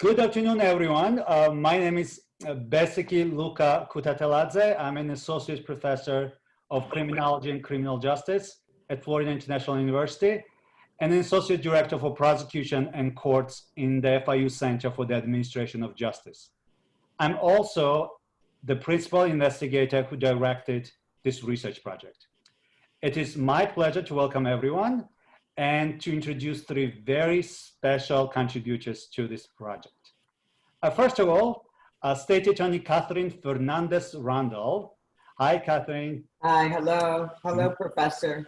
Good afternoon, everyone. My name is Besiki Luka Kutateladze. I'm an associate professor of criminology and criminal justice at Florida International University and an associate director for prosecution and courts in the FIU Center for the Administration of Justice. I'm also the principal investigator who directed this research project. It is my pleasure to welcome everyone and to introduce three very special contributors to this project. First of all, State Attorney Catherine Fernandez-Randall. Hi, Catherine. Hi, hello. Hello, Professor.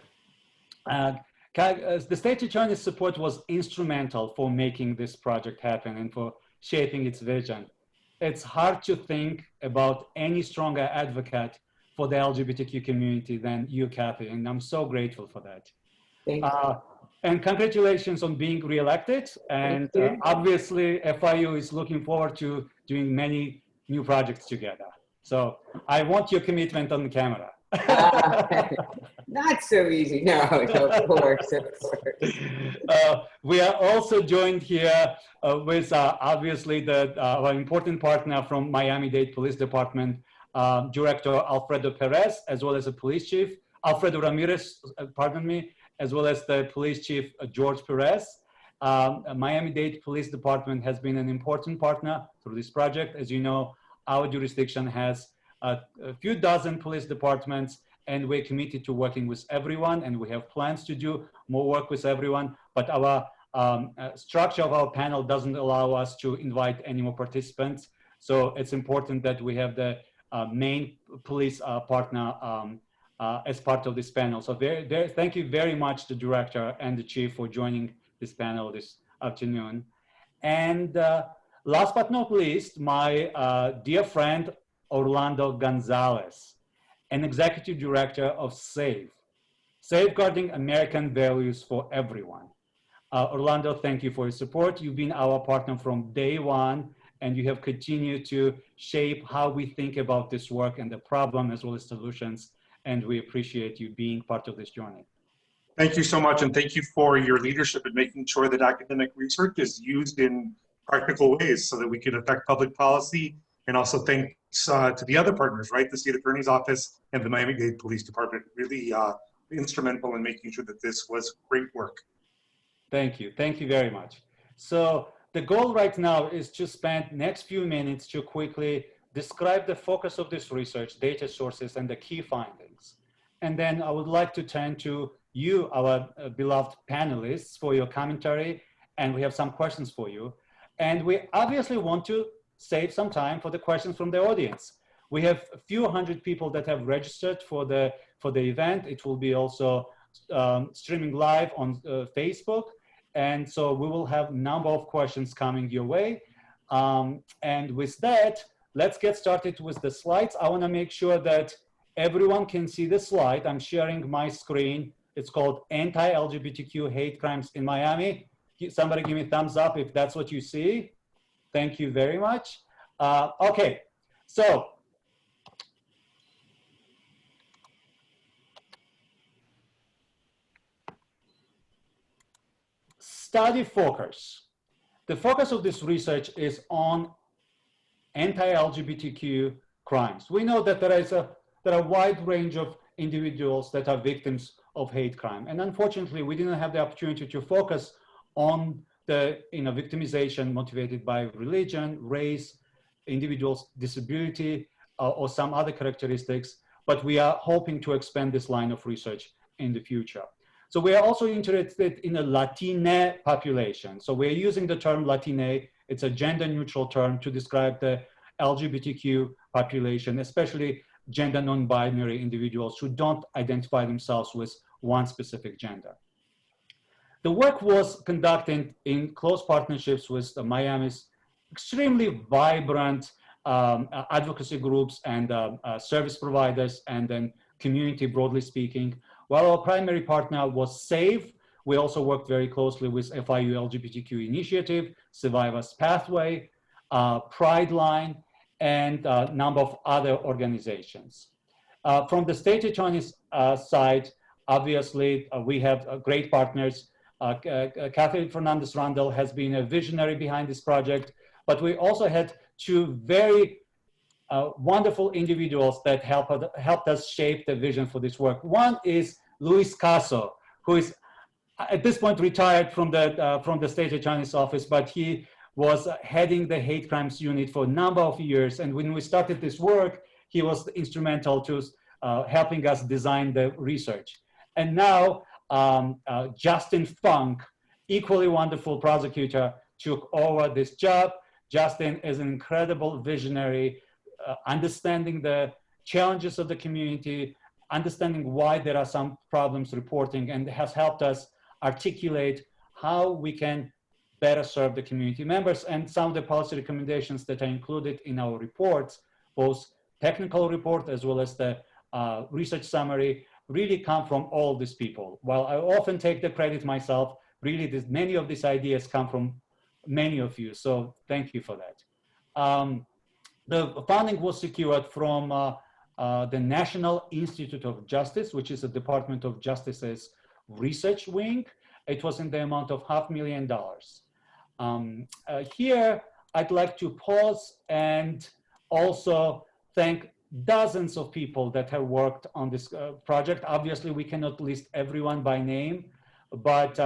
The State Attorney's support was instrumental for making this project happen and for shaping its vision. It's hard to think about any stronger advocate for the LGBTQ community than you, Kathy, and I'm so grateful for that. Thank you. And congratulations on being reelected. And obviously, FIU is looking forward to doing many new projects together. So I want your commitment on the camera. Not so easy. No, of course, of course. We are also joined here with obviously our important partner from Miami-Dade Police Department, Director Alfredo Perez, as well as the police chief, Alfredo Ramirez, pardon me, as well as the police chief, George Perez. Miami-Dade Police Department has been an important partner through this project. As you know, our jurisdiction has a few dozen police departments, and we're committed to working with everyone, and we have plans to do more work with everyone, but our structure of our panel doesn't allow us to invite any more participants. So it's important that we have the main police partner as part of this panel. So thank you very much, the director and the chief, for joining this panel this afternoon. And last but not least, my dear friend, Orlando Gonzalez, an executive director of SAVE, Safeguarding American Values for Everyone. Orlando, thank you for your support. You've been our partner from day one, and you have continued to shape how we think about this work and the problem as well as solutions. And we appreciate you being part of this journey. Thank you so much, and thank you for your leadership in making sure that academic research is used in practical ways so that we can affect public policy. And also thanks to the other partners, right? The State Attorney's Office and the Miami-Dade Police Department, really instrumental in making sure that this was great work. Thank you. Thank you very much. So the goal right now is to spend next few minutes to quickly describe the focus of this research, data sources, and the key findings. And then I would like to turn to you, our beloved panelists, for your commentary, and we have some questions for you. And we obviously want to save some time for the questions from the audience. We have a few hundred people that have registered for the event. It will be also streaming live on Facebook. And so we will have a number of questions coming your way. And with that, let's get started with the slides. I want to make sure that everyone can see the slide. I'm sharing my screen. It's called Anti-LGBTQ Hate Crimes in Miami. Somebody give me a thumbs up if that's what you see. Thank you very much. Okay, so study focus. The focus of this research is on anti-LGBTQ crimes. We know that there are a wide range of individuals that are victims of hate crime. And unfortunately, we didn't have the opportunity to focus on the victimization motivated by religion, race, individuals' disability, or some other characteristics. But we are hoping to expand this line of research in the future. So we are also interested in a Latina population. So we're using the term Latina. It's a gender neutral term to describe the LGBTQ population, especially gender non-binary individuals who don't identify themselves with one specific gender. The work was conducted in close partnerships with Miami's extremely vibrant advocacy groups and service providers, and then community broadly speaking. While our primary partner was SAVE, we also worked very closely with FIU LGBTQ Initiative, Survivors Pathway, Pride Line, and a number of other organizations. From the State Attorney's side, obviously, we have great partners. Catherine Fernandez-Randall has been a visionary behind this project. but we also had two very wonderful individuals that helped us shape the vision for this work. One is Luis Caso, who is at this point retired from the state attorney's office, but he was heading the hate crimes unit for a number of years. And when we started this work, he was instrumental to helping us design the research. And now Justin Funk, equally wonderful prosecutor, took over this job. Justin is an incredible visionary, understanding the challenges of the community, understanding why there are some problems reporting, and has helped us articulate how we can better serve the community members. And some of the policy recommendations that are included in our reports, both technical report as well as the research summary, really come from all these people. While I often take the credit myself, really many of these ideas come from many of you. So thank you for that. The funding was secured from the National Institute of Justice, which is the Department of Justice's research wing. It was in the amount of $500,000. Here, I'd like to pause and also thank dozens of people that have worked on this project. Obviously, we cannot list everyone by name, but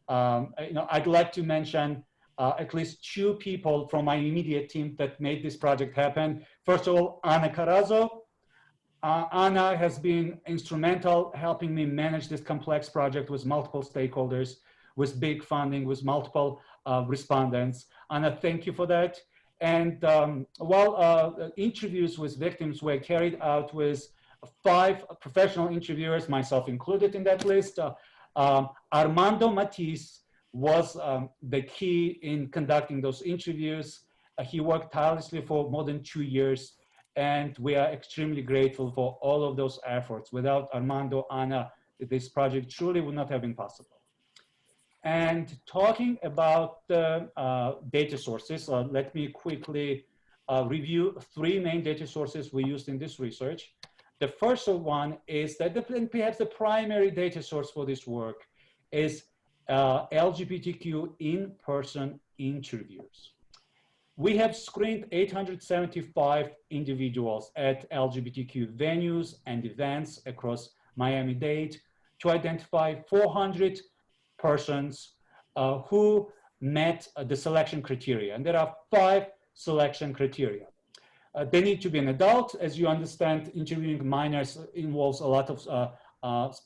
I'd like to mention at least two people from my immediate team that made this project happen. First of all, Ana Carazo. Ana has been instrumental helping me manage this complex project with multiple stakeholders, with big funding, with multiple respondents. Ana, thank you for that. And while interviews with victims were carried out with 5 professional interviewers, myself included in that list, Armando Matiz was the key in conducting those interviews. He worked tirelessly for more than 2 years, and we are extremely grateful for all of those efforts. Without Armando, Ana, this project truly would not have been possible. And talking about the data sources, let me quickly review 3 main data sources we used in this research. The first one is that perhaps the primary data source for this work is LGBTQ in-person interviews. We have screened 875 individuals at LGBTQ venues and events across Miami-Dade to identify 400 persons who met the selection criteria. And there are 5 selection criteria. They need to be an adult. As you understand, interviewing minors involves a lot of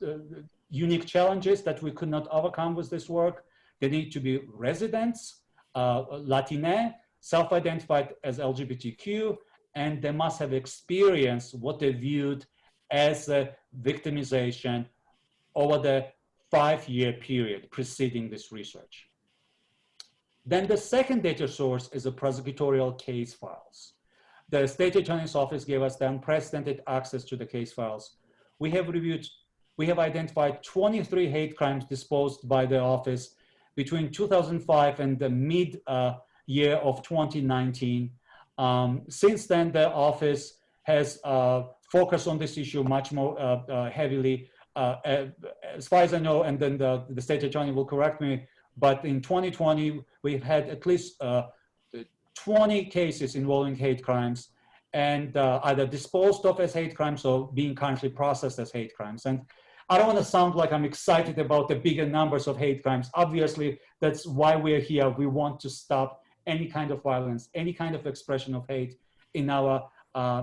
unique challenges that we could not overcome with this work. They need to be residents, Latina, self-identified as LGBTQ, and they must have experienced what they viewed as a victimization over the 5-year period preceding this research. Then the second data source is the prosecutorial case files. The state attorney's office gave us the unprecedented access to the case files. We have identified 23 hate crimes disposed by the office between 2005 and the mid-year of 2019. Since then, the office has focused on this issue much more heavily. As far as I know, and then the state attorney will correct me, but in 2020, we've had at least 20 cases involving hate crimes, and either disposed of as hate crimes or being currently processed as hate crimes. And I don't want to sound like I'm excited about the bigger numbers of hate crimes. Obviously, that's why we're here. We want to stop any kind of violence, any kind of expression of hate in our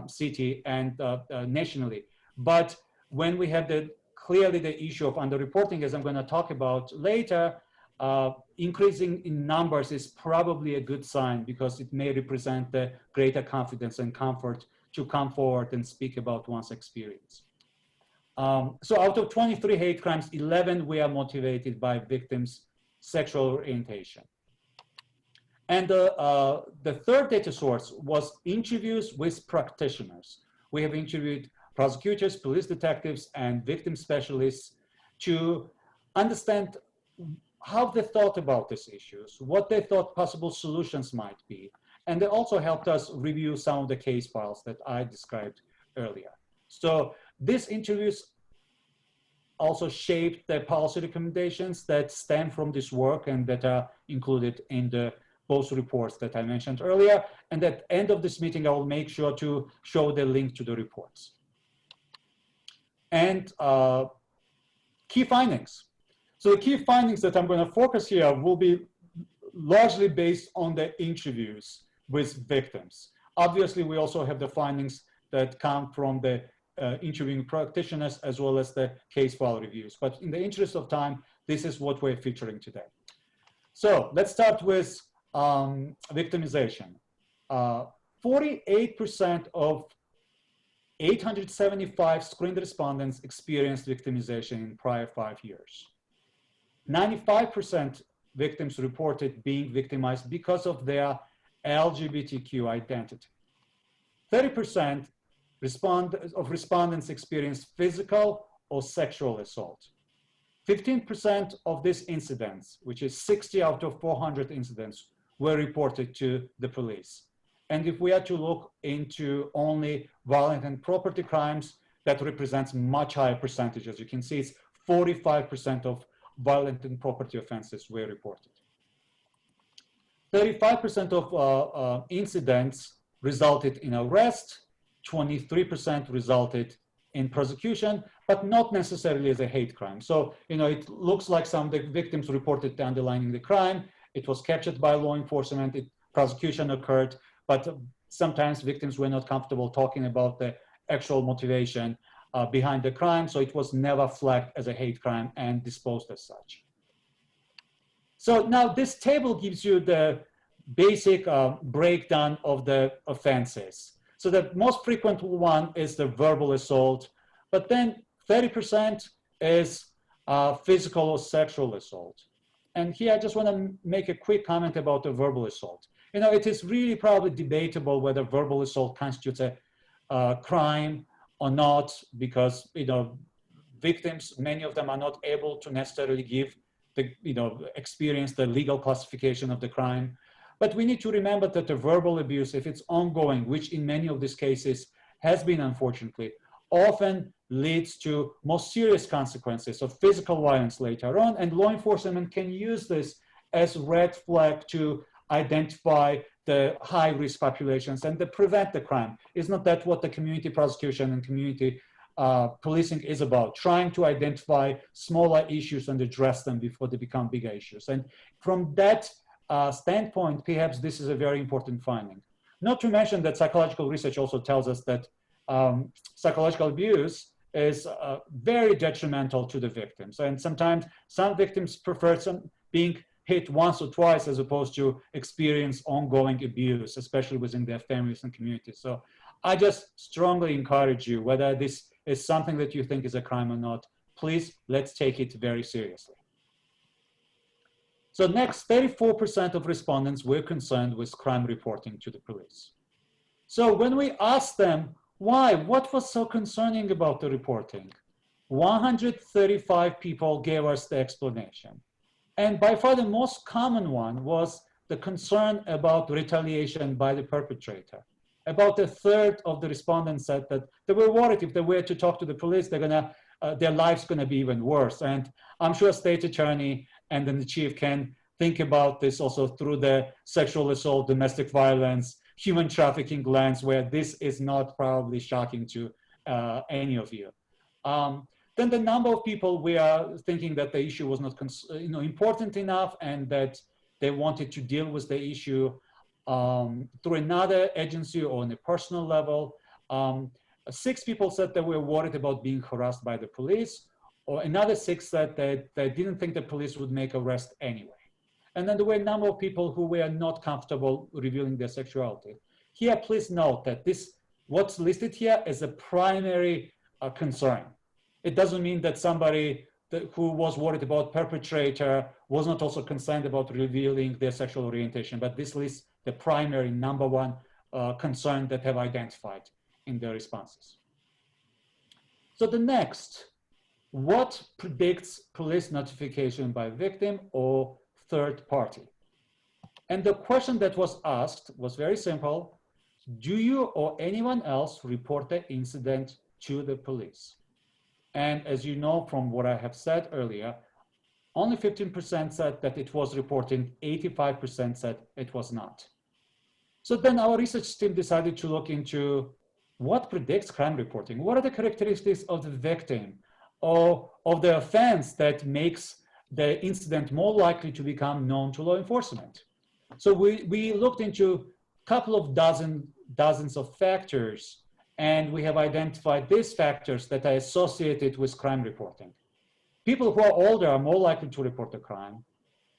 city and nationally. But when we have clearly the issue of underreporting, as I'm going to talk about later, increasing in numbers is probably a good sign, because it may represent the greater confidence and comfort to come forward and speak about one's experience. So out of 23 hate crimes, 11 were motivated by victims' sexual orientation. And the third data source was interviews with practitioners. We have interviewed prosecutors, police detectives, and victim specialists to understand how they thought about these issues, what they thought possible solutions might be. And they also helped us review some of the case files that I described earlier. So these interviews also shaped the policy recommendations that stem from this work and that are included in the both reports that I mentioned earlier. And at the end of this meeting, I will make sure to show the link to the reports. And key findings. So the key findings that I'm going to focus here will be largely based on the interviews with victims. Obviously, we also have the findings that come from the interviewing practitioners as well as the case file reviews. But in the interest of time, this is what we're featuring today. So let's start with victimization. 48% of 875 screened respondents experienced victimization in prior 5 years. 95% victims reported being victimized because of their LGBTQ identity. 30% of respondents experienced physical or sexual assault. 15% of these incidents, which is 60 out of 400 incidents, were reported to the police. And if we are to look into only violent and property crimes, that represents much higher percentage. As you can see, it's 45% of violent and property offenses were reported. 35% of incidents resulted in arrest, 23% resulted in prosecution, but not necessarily as a hate crime. So, it looks like some of the victims reported underlying the crime. It was captured by law enforcement, prosecution occurred, but sometimes victims were not comfortable talking about the actual motivation behind the crime, so it was never flagged as a hate crime and disposed as such. So now this table gives you the basic breakdown of the offenses. So the most frequent one is the verbal assault, but then 30% is physical or sexual assault. And here I just want to make a quick comment about the verbal assault. It is really probably debatable whether verbal assault constitutes a crime or not, because victims, many of them are not able to necessarily give experience the legal classification of the crime. But we need to remember that the verbal abuse, if it's ongoing, which in many of these cases has been unfortunately, often leads to more serious consequences of physical violence later on, and law enforcement can use this as red flag to identify the high-risk populations and to prevent the crime. Is not that what the community prosecution and community policing is about, trying to identify smaller issues and address them before they become bigger issues. And from that standpoint, perhaps this is a very important finding. Not to mention that psychological research also tells us that psychological abuse is very detrimental to the victims. And sometimes some victims prefer being hit once or twice as opposed to experience ongoing abuse, especially within their families and communities. So I just strongly encourage you, whether this is something that you think is a crime or not, please, let's take it very seriously. So next, 34% of respondents were concerned with crime reporting to the police. So when we asked them, why, what was so concerning about the reporting? 135 people gave us the explanation. And by far the most common one was the concern about retaliation by the perpetrator. About a third of the respondents said that they were worried if they were to talk to the police, their life's gonna be even worse. And I'm sure state attorney and then the chief can think about this also through the sexual assault, domestic violence, human trafficking lens, where this is not probably shocking to any of you. Then the number of people we are thinking that the issue was not important enough and that they wanted to deal with the issue through another agency or on a personal level. 6 people said they were worried about being harassed by the police, or another 6 said that they didn't think the police would make arrest anyway. And then there were a number of people who were not comfortable revealing their sexuality. Here, please note that what's listed here is a primary concern. It doesn't mean that somebody who was worried about perpetrator was not also concerned about revealing their sexual orientation, but this lists the primary #1 concern that have identified in their responses. So the next, what predicts police notification by victim or third party? And the question that was asked was very simple. Do you or anyone else report the incident to the police? And as you know from what I have said earlier, Only 15% said that it was reporting, 85% said it was not. So then our research team decided to look into what predicts crime reporting. What are the characteristics of the victim or of the offense that makes the incident more likely to become known to law enforcement? So we looked into a couple of dozens of factors, and we have identified these factors that are associated with crime reporting. People who are older are more likely to report a crime.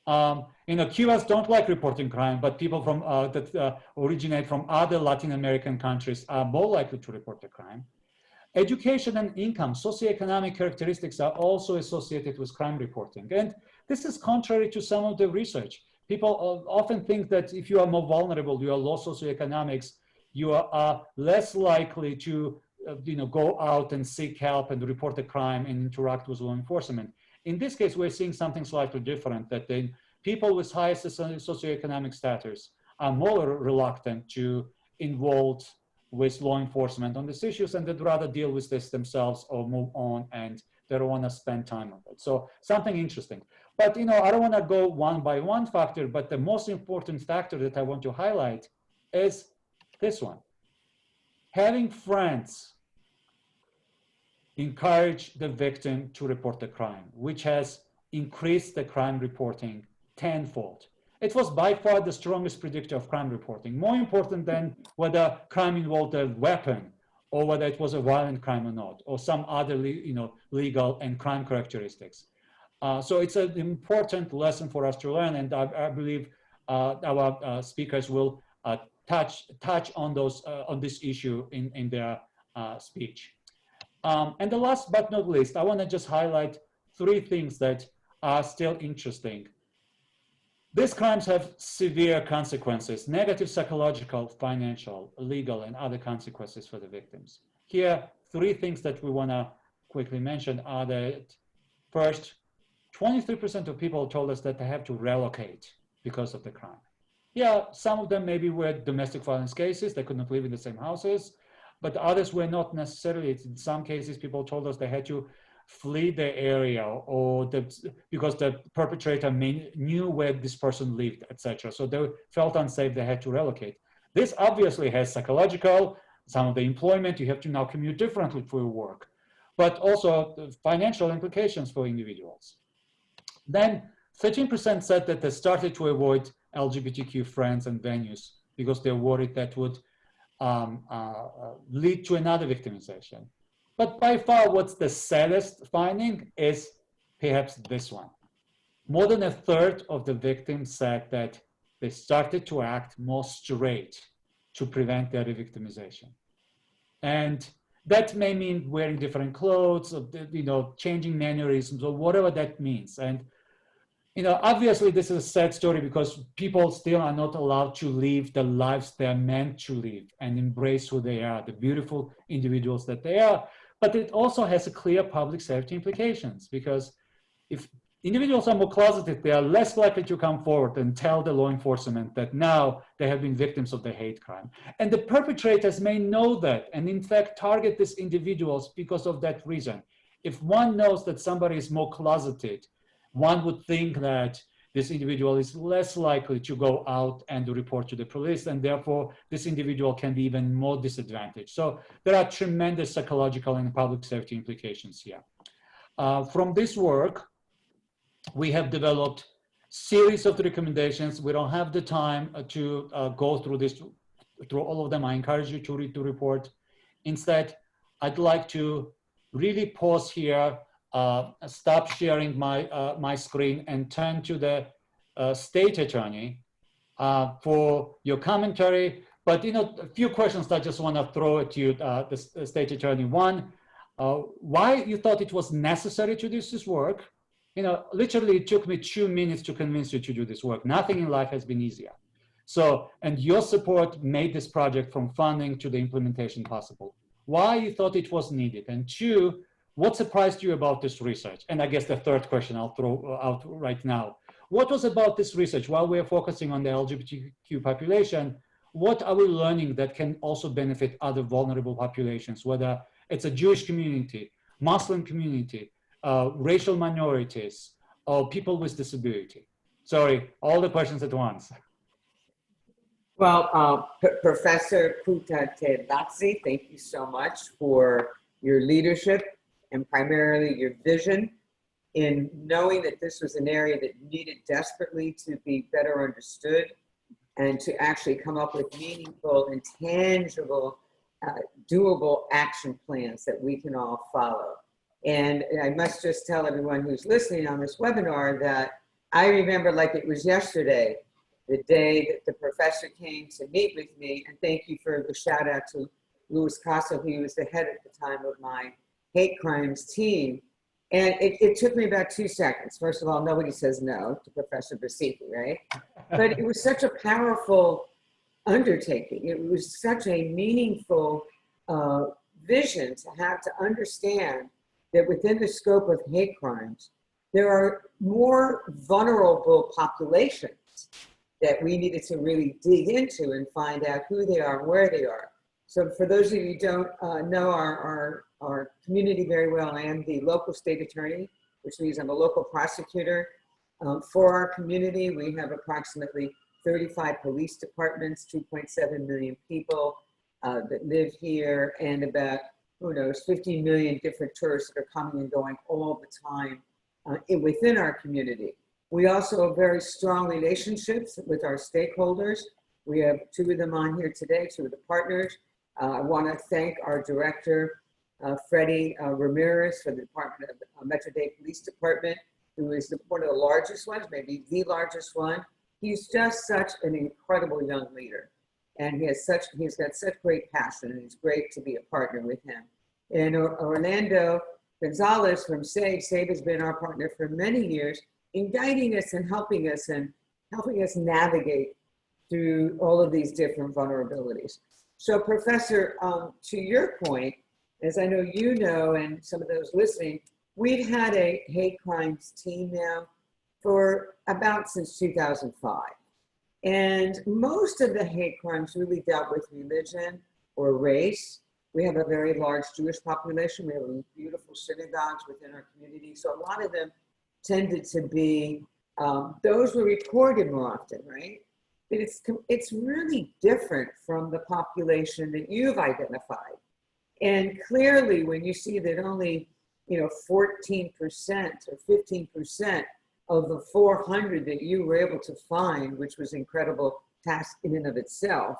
Cubans don't like reporting crime, but people from that originate from other Latin American countries are more likely to report a crime. Education and income, socioeconomic characteristics are also associated with crime reporting. And this is contrary to some of the research. People often think that if you are more vulnerable, you are low socioeconomics, you are less likely to go out and seek help and report a crime and interact with law enforcement. In this case, we're seeing something slightly different, that then people with high socioeconomic status are more reluctant to involve with law enforcement on these issues, and they'd rather deal with this themselves or move on, and they don't want to spend time on it. So something interesting. But I don't want to go one by one factor, but the most important factor that I want to highlight is this one. Having friends encourage the victim to report the crime, which has increased the crime reporting tenfold. It was by far the strongest predictor of crime reporting, more important than whether crime involved a weapon or whether it was a violent crime or not, or some other legal and crime characteristics. So it's an important lesson for us to learn, and I believe our speakers will touch on this issue in their speech. And the last but not least, I want to just highlight 3 things that are still interesting. These crimes have severe consequences: negative psychological, financial, legal, and other consequences for the victims. Here, 3 things that we want to quickly mention are that, first, 23% of people told us that they have to relocate because of the crime. Yeah, some of them maybe were domestic violence cases, they could not live in the same houses, but others were not necessarily. In some cases, people told us they had to flee the area, or because the perpetrator knew where this person lived, etc. So they felt unsafe, they had to relocate. This obviously has psychological, some of the employment, you have to now commute differently for your work, but also the financial implications for individuals. Then 13% said that they started to avoid LGBTQ friends and venues because they're worried that would lead to another victimization. But by far, what's the saddest finding is perhaps this one. More than 1/3 of the victims said that they started to act more straight to prevent their re-victimization. And that may mean wearing different clothes, or, changing mannerisms, or whatever that means. And obviously this is a sad story because people still are not allowed to live the lives they're meant to live and embrace who they are, the beautiful individuals that they are. But it also has a clear public safety implications, because if individuals are more closeted, they are less likely to come forward and tell the law enforcement that now they have been victims of the hate crime. And the perpetrators may know that, and in fact target these individuals because of that reason. If one knows that somebody is more closeted, one would think that this individual is less likely to go out and report to the police, and therefore this individual can be even more disadvantaged. So there are tremendous psychological and public safety implications here. From this work, we have developed series of recommendations. We don't have the time to go through all of them. I encourage you to read the report. Instead, I'd like to really pause here, stop sharing my screen, and turn to the state attorney for your commentary. But a few questions I just want to throw at you, the state attorney. One, why you thought it was necessary to do this work? Literally it took me 2 minutes to convince you to do this work. Nothing in life has been easier. So, and your support made this project from funding to the implementation possible. Why you thought it was needed? And 2, what surprised you about this research? And I guess the third question I'll throw out right now. What was about this research, while we're focusing on the LGBTQ population, what are we learning that can also benefit other vulnerable populations, whether it's a Jewish community, Muslim community, racial minorities, or people with disability? Sorry, all the questions at once. Well, Professor Kutatebatsi, thank you so much for your leadership and primarily your vision in knowing that this was an area that needed desperately to be better understood and to actually come up with meaningful and tangible, doable action plans that we can all follow. And I must just tell everyone who's listening on this webinar that I remember like it was yesterday, the day that the professor came to meet with me, and thank you for the shout out to Louis Castle, who was the head at the time of my hate crimes team. And it took me about 2 seconds. First of all, nobody says no to Professor Basifi, right? But it was such a powerful undertaking. It was such a meaningful vision to have to understand that within the scope of hate crimes, there are more vulnerable populations that we needed to really dig into and find out who they are and where they are. So for those of you who don't know our community very well, I am the local state attorney, which means I'm a local prosecutor. For our community, we have approximately 35 police departments, 2.7 million people that live here, and about, who knows, 15 million different tourists that are coming and going all the time within our community. We also have very strong relationships with our stakeholders. We have 2 of them on here today, 2 of the partners. I want to thank our director, Freddie Ramirez, for the Department of Metro-Dade Police Department, who is one of the largest ones, maybe the largest one. He's just such an incredible young leader, and he's got such great passion, and it's great to be a partner with him. And Orlando Gonzalez from SAVE has been our partner for many years in guiding us and helping us navigate through all of these different vulnerabilities. So Professor, to your point, as I know you know, and some of those listening, we've had a hate crimes team now for about since 2005. And most of the hate crimes really dealt with religion or race. We have a very large Jewish population. We have beautiful synagogues within our community. So a lot of them tended to be, those were reported more often, right? But it's really different from the population that you've identified. And clearly when you see that only 14% or 15% of the 400 that you were able to find, which was an incredible task in and of itself,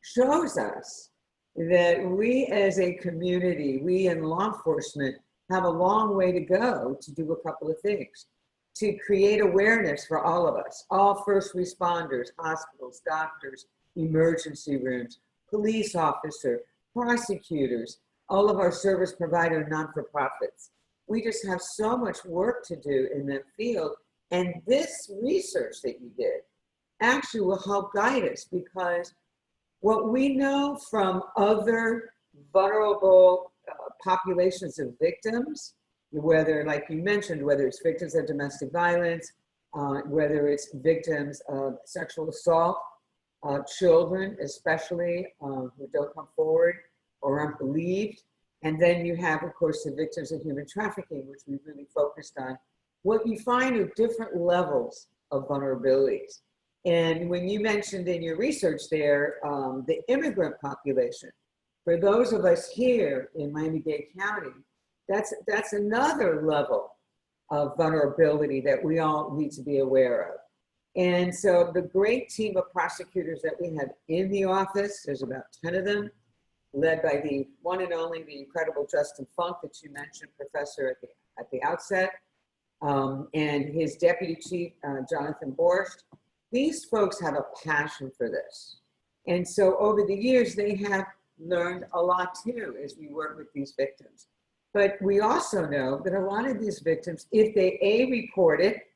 shows us that we as a community, we in law enforcement, have a long way to go to do a couple of things. To create awareness for all of us, all first responders, hospitals, doctors, emergency rooms, police officers, prosecutors, all of our service provider non-for-profits. We just have so much work to do in that field. And this research that you did actually will help guide us, because what we know from other vulnerable populations of victims, whether, like you mentioned, whether it's victims of domestic violence, whether it's victims of sexual assault, children especially who don't come forward or aren't believed. And then you have, of course, the victims of human trafficking, which we really focused on. What you find are different levels of vulnerabilities. And when you mentioned in your research there, the immigrant population, for those of us here in Miami-Dade County, that's another level of vulnerability that we all need to be aware of. And so the great team of prosecutors that we have in the office, there's about 10 of them, led by the one and only, the incredible Justin Funk that you mentioned, Professor, at the outset, and his deputy chief, Jonathan Borscht. These folks have a passion for this. And so over the years, they have learned a lot too as we work with these victims. But we also know that a lot of these victims, if they report it,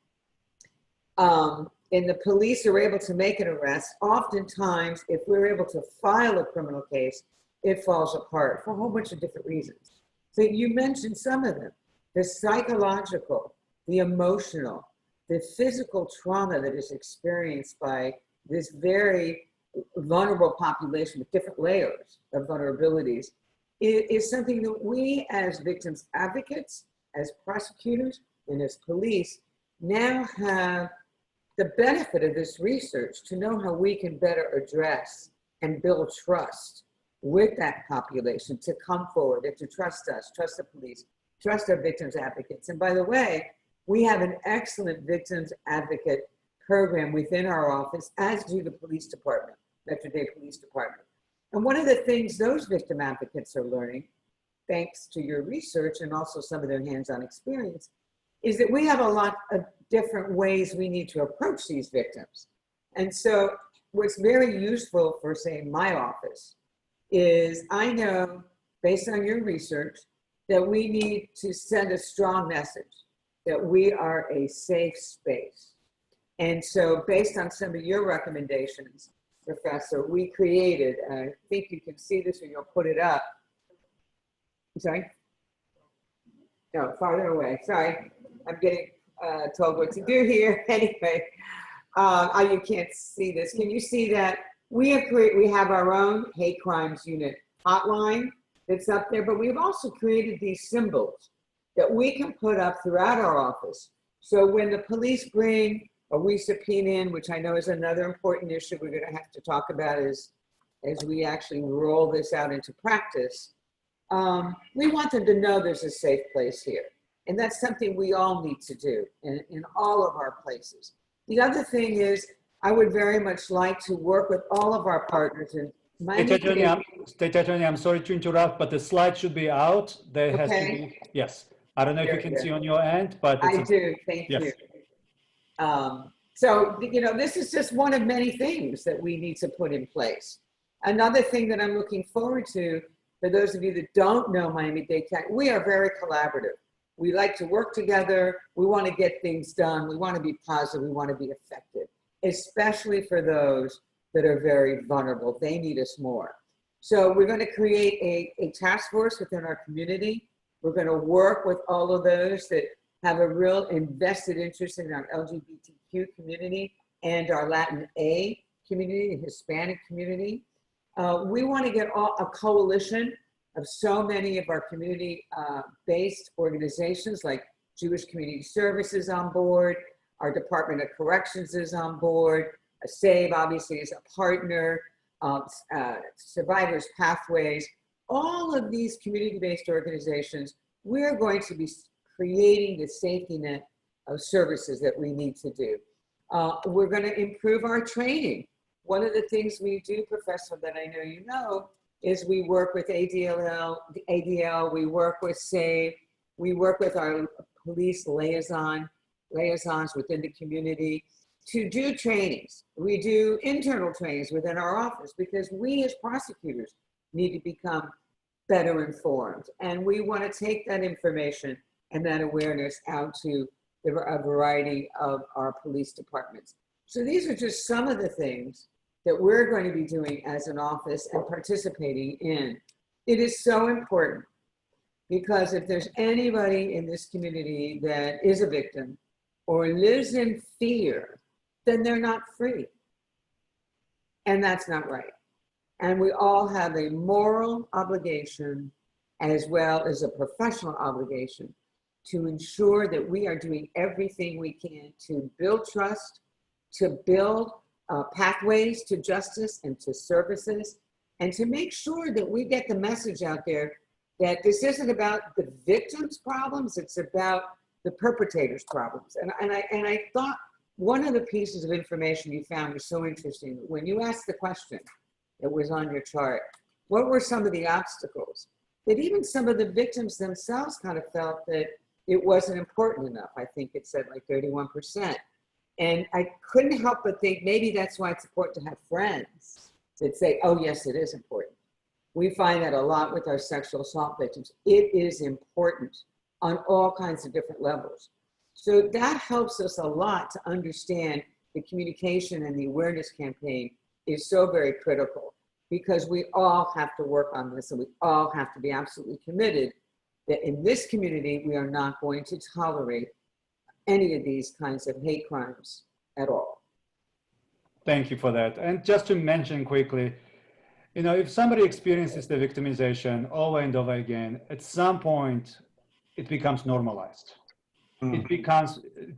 and the police are able to make an arrest, oftentimes, if we're able to file a criminal case, it falls apart for a whole bunch of different reasons. So you mentioned some of them: the psychological, the emotional, the physical trauma that is experienced by this very vulnerable population with different layers of vulnerabilities is something that we as victims advocates, as prosecutors, and as police now have the benefit of this research to know how we can better address and build trust with that population to come forward and to trust us, trust the police, trust our victims advocates. And by the way, we have an excellent victims advocate program within our office, as do the police department, Miami-Dade Police Department. And one of the things those victim advocates are learning, thanks to your research and also some of their hands-on experience, is that we have a lot of different ways we need to approach these victims. And so what's very useful for, say, my office is I know, based on your research, that we need to send a strong message that we are a safe space. And so based on some of your recommendations, Professor, we created, I think you can see this or you'll put it up. I'm sorry? No, farther away, sorry. I'm getting told what to do here. Anyway, you can't see this. Can you see that? We have our own hate crimes unit hotline that's up there, but we've also created these symbols that we can put up throughout our office. So when the police bring or we subpoena in, which I know is another important issue we're gonna have to talk about as we actually roll this out into practice, we want them to know there's a safe place here. And that's something we all need to do in all of our places. The other thing is, I would very much like to work with all of our partners in State Attorney, I'm sorry to interrupt, but the slide should be out. There has to be, yes. I don't know if you can see on your end, but I do, thank you. So, you know, this is just one of many things that we need to put in place. Another thing that I'm looking forward to, for those of you that don't know Miami-Dade County, we are very collaborative. We like to work together. We want to get things done. We want to be positive. We want to be effective, especially for those that are very vulnerable. They need us more. So we're going to create a task force within our community. We're going to work with all of those that have a real invested interest in our LGBTQ community and our Latin A community, the Hispanic community. We want to get a coalition of so many of our community-based organizations like Jewish Community Services on board, our Department of Corrections is on board, SAVE obviously is a partner, Survivors Pathways, all of these community-based organizations, we're going to be creating the safety net of services that we need to do. We're going to improve our training. One of the things we do, Professor, that I know you know, is we work with ADL, we work with SAVE, we work with our police liaisons within the community to do trainings. We do internal trainings within our office because we as prosecutors need to become better informed. And we want to take that information and that awareness out to a variety of our police departments. So these are just some of the things that we're going to be doing as an office and participating in. It is so important because if there's anybody in this community that is a victim or lives in fear, then they're not free. And that's not right. And we all have a moral obligation as well as a professional obligation to ensure that we are doing everything we can to build trust, to build pathways to justice and to services, and to make sure that we get the message out there that this isn't about the victim's problems, it's about the perpetrator's problems. And I thought one of the pieces of information you found was so interesting. When you asked the question that was on your chart, what were some of the obstacles? That even some of the victims themselves kind of felt that it wasn't important enough. I think it said like 31%. And I couldn't help but think maybe that's why it's important to have friends that say, oh yes, it is important. We find that a lot with our sexual assault victims. It is important on all kinds of different levels. So that helps us a lot to understand the communication and the awareness campaign is so very critical because we all have to work on this and we all have to be absolutely committed that in this community, we are not going to tolerate any of these kinds of hate crimes at all. Thank you for that. And just to mention quickly, you know, if somebody experiences the victimization over and over again, at some point, it becomes normalized. it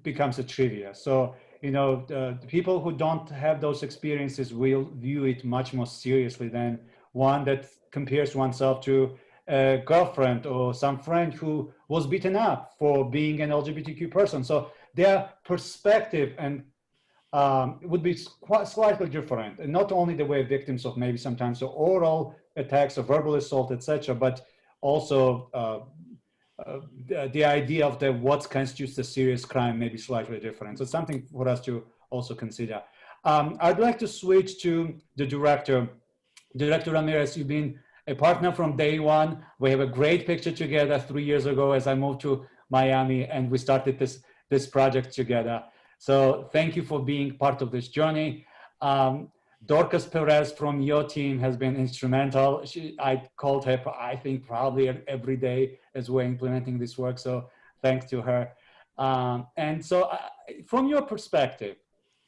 becomes a trivia. So, you know, the people who don't have those experiences will view it much more seriously than one that compares oneself to a girlfriend or some friend who was beaten up for being an LGBTQ person. So their perspective and would be quite slightly different, and not only the way victims of maybe sometimes oral attacks or verbal assault, etc., but also the idea of what constitutes a serious crime may be slightly different. So it's something for us to also consider. I'd like to switch to the director. Director Ramirez, you've been a partner from day one. We have a great picture together 3 years ago as I moved to Miami and we started this project together. So thank you for being part of this journey. Dorcas Perez from your team has been instrumental. I called her, I think, probably every day as we're implementing this work. So thanks to her. And so from your perspective,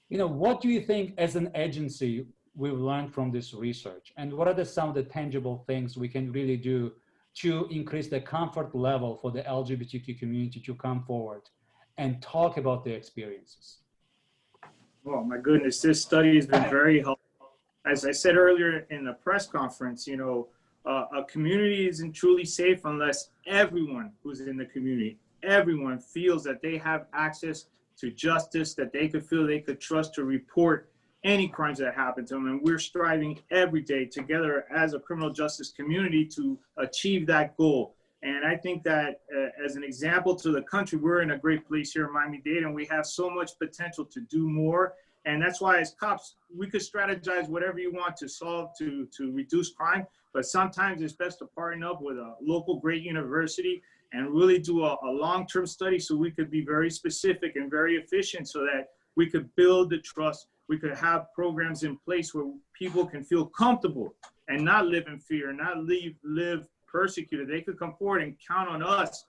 you know, what do you think as an agency we've learned from this research? And what are some of the tangible things we can really do to increase the comfort level for the LGBTQ community to come forward and talk about their experiences? Oh my goodness, this study has been very helpful. As I said earlier in the press conference, you know, a community isn't truly safe unless everyone who's in the community, everyone feels that they have access to justice, that they could feel they could trust to report any crimes that happen to them. And we're striving every day together as a criminal justice community to achieve that goal. And I think that as an example to the country, we're in a great place here in Miami-Dade, and we have so much potential to do more. And that's why as cops, we could strategize whatever you want to solve, to reduce crime. But sometimes it's best to partner up with a local great university and really do a long-term study so we could be very specific and very efficient so that we could build the trust. We could have programs in place where people can feel comfortable and not live in fear, not live persecuted. They could come forward and count on us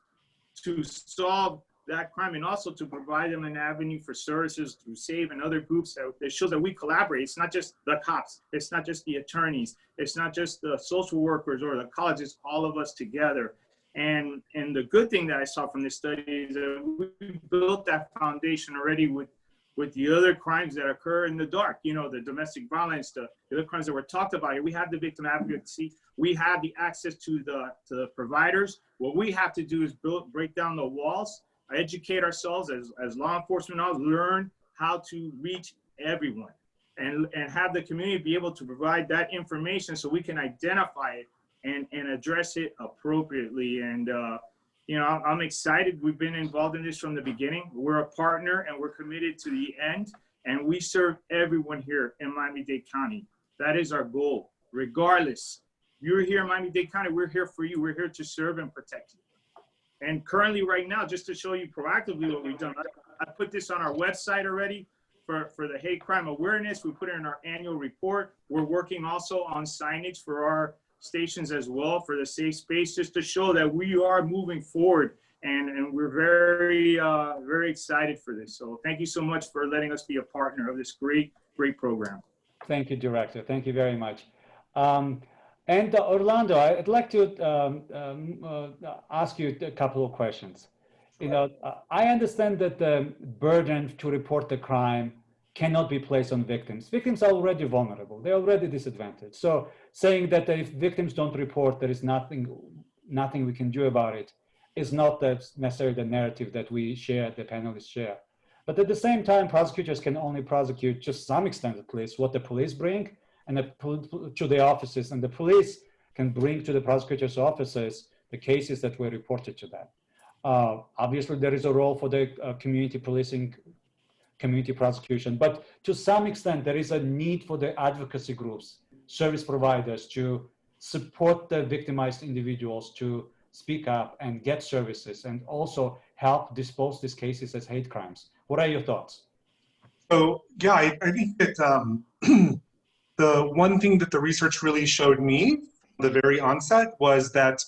to solve that crime and also to provide them an avenue for services through SAVE and other groups that shows that we collaborate. It's not just the cops. It's not just the attorneys. It's not just the social workers or the colleges, all of us together. And the good thing that I saw from this study is that we built that foundation already with the other crimes that occur in the dark, you know, the domestic violence, the other crimes that were talked about here. We have the victim advocacy. We have the access to the providers. What we have to do is break down the walls, educate ourselves as law enforcement, learn how to reach everyone and have the community be able to provide that information so we can identify it and address it appropriately. And, you know, I'm excited. We've been involved in this from the beginning. We're a partner and we're committed to the end. And we serve everyone here in Miami-Dade County. That is our goal. Regardless, you're here in Miami-Dade County, we're here for you. We're here to serve and protect you. And currently right now, just to show you proactively what we've done, I put this on our website already for the hate crime awareness. We put it in our annual report. We're working also on signage for our stations as well for the safe space, just to show that we are moving forward, and we're very very excited for this. So thank you so much for letting us be a partner of this great program. Thank you, Director. Thank you very much. And Orlando, I'd like to ask you a couple of questions. You know, I understand that the burden to report the crime cannot be placed on victims. Victims are already vulnerable. They're already disadvantaged. So saying that if victims don't report, there is nothing we can do about it is not necessarily the narrative that we share, the panelists share. But at the same time, prosecutors can only prosecute, to some extent at least, what the police bring and to the offices, and the police can bring to the prosecutors' offices the cases that were reported to them. Obviously, there is a role for the community policing, community prosecution, but to some extent, there is a need for the advocacy groups, service providers to support the victimized individuals to speak up and get services and also help dispose these cases as hate crimes. What are your thoughts? So, yeah, I think that the one thing that the research really showed me from the very onset was that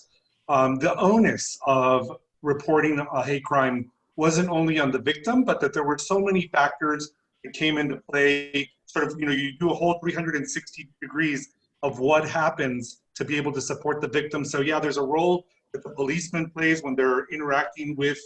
the onus of reporting a hate crime wasn't only on the victim, but that there were so many factors that came into play. Sort of, you know, you do a whole 360 degrees of what happens to be able to support the victim. So yeah, there's a role that the policeman plays when they're interacting with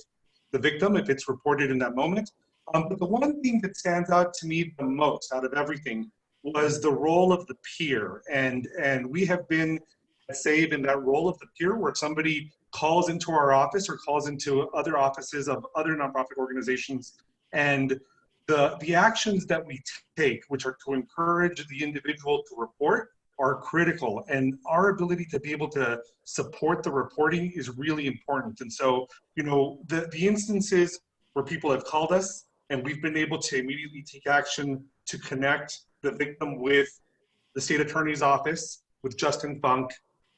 the victim if it's reported in that moment. But the one thing that stands out to me the most out of everything was the role of the peer. And we have been at SAVE in that role of the peer, where somebody calls into our office or calls into other offices of other nonprofit organizations, and the actions that we take, which are to encourage the individual to report, are critical. And our ability to be able to support the reporting is really important. And so, you know, the instances where people have called us and we've been able to immediately take action to connect the victim with the state attorney's office, with Justin Funk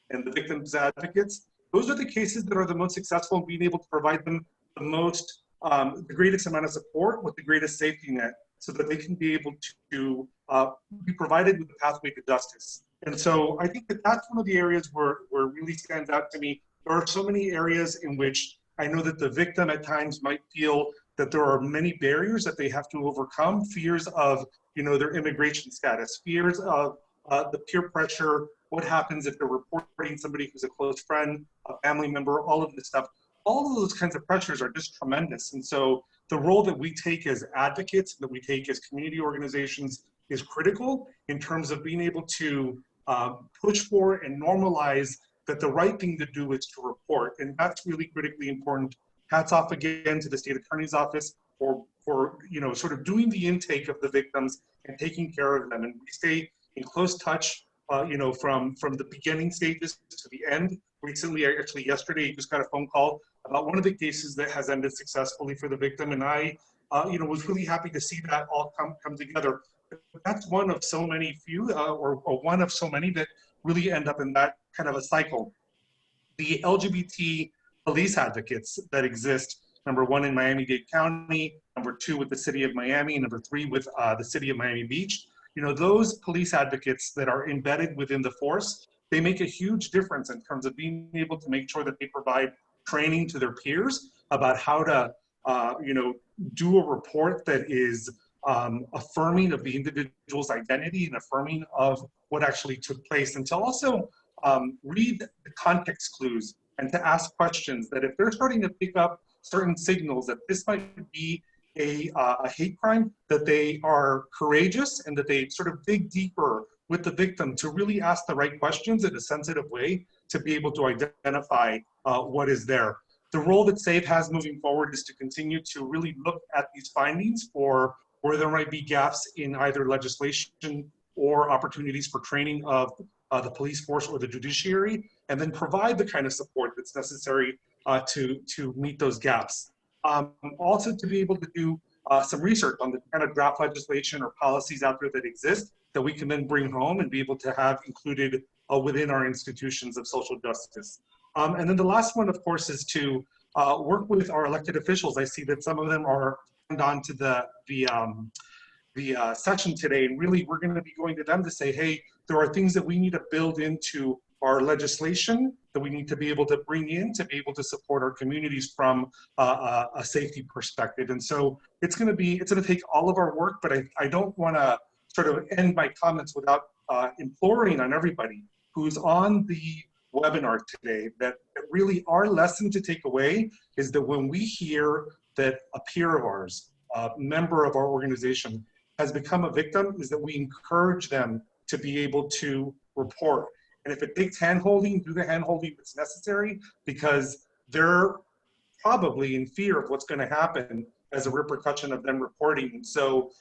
and the victims advocates, those are the cases that are the most successful in being able to provide them the most, the greatest amount of support with the greatest safety net, so that they can be able to be provided with a pathway to justice. And so I think that that's one of the areas where it really stands out to me. There are so many areas in which I know that the victim at times might feel that there are many barriers that they have to overcome, fears of, you know, their immigration status, fears of the peer pressure, what happens if they're reporting somebody who's a close friend, a family member, all of this stuff. All of those kinds of pressures are just tremendous. And so the role that we take as advocates, that we take as community organizations, is critical in terms of being able to push for and normalize that the right thing to do is to report. And that's really critically important. Hats off again to the state attorney's office for you know, sort of doing the intake of the victims and taking care of them. And we stay in close touch, you know, from the beginning stages to the end. Recently, actually yesterday, just got a phone call about one of the cases that has ended successfully for the victim. And I, you know, was really happy to see that all come together. But that's one of so many few, or one of so many that really end up in that kind of a cycle. The LGBT police advocates that exist, number one in Miami-Dade County, number two with the city of Miami, number three with the city of Miami Beach. You know, those police advocates that are embedded within the force, they make a huge difference in terms of being able to make sure that they provide training to their peers about how to, you know, do a report that is affirming of the individual's identity and affirming of what actually took place, and to also read the context clues and to ask questions that if they're starting to pick up certain signals that this might be a hate crime, that they are courageous and that they sort of dig deeper with the victim to really ask the right questions in a sensitive way to be able to identify what is there. The role that SAVE has moving forward is to continue to really look at these findings for where there might be gaps in either legislation or opportunities for training of the police force or the judiciary, and then provide the kind of support that's necessary to meet those gaps. Also to be able to do some research on the kind of draft legislation or policies out there that exist that we can then bring home and be able to have included within our institutions of social justice. And then the last one, of course, is to work with our elected officials. I see that some of them are on to the session today, and really we're going to be going to them to say, hey, there are things that we need to build into our legislation that we need to be able to bring in to be able to support our communities from a safety perspective. And so it's going to take all of our work, but I don't want to sort of end my comments without imploring on everybody who's on the webinar today that really our lesson to take away is that when we hear that a peer of ours, a member of our organization has become a victim, is that we encourage them to be able to report. And if it takes hand-holding, do the hand-holding that's necessary, because they're probably in fear of what's going to happen as a repercussion of them reporting. And so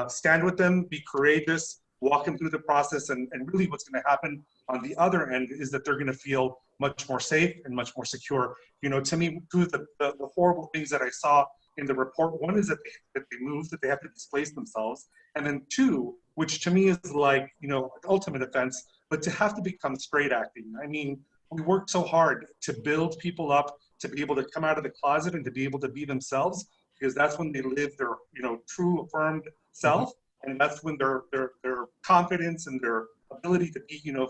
stand with them, be courageous, walk them through the process, and really what's going to happen on the other end is that they're going to feel much more safe and much more secure. You know, to me, two of the horrible things that I saw in the report, one is that they moved, that they have to displace themselves. And then two, which to me is like, you know, ultimate offense, but to have to become straight acting. I mean, we worked so hard to build people up to be able to come out of the closet and to be able to be themselves, because that's when they live their, you know, true affirmed self. And that's when their confidence and their ability to be, you know,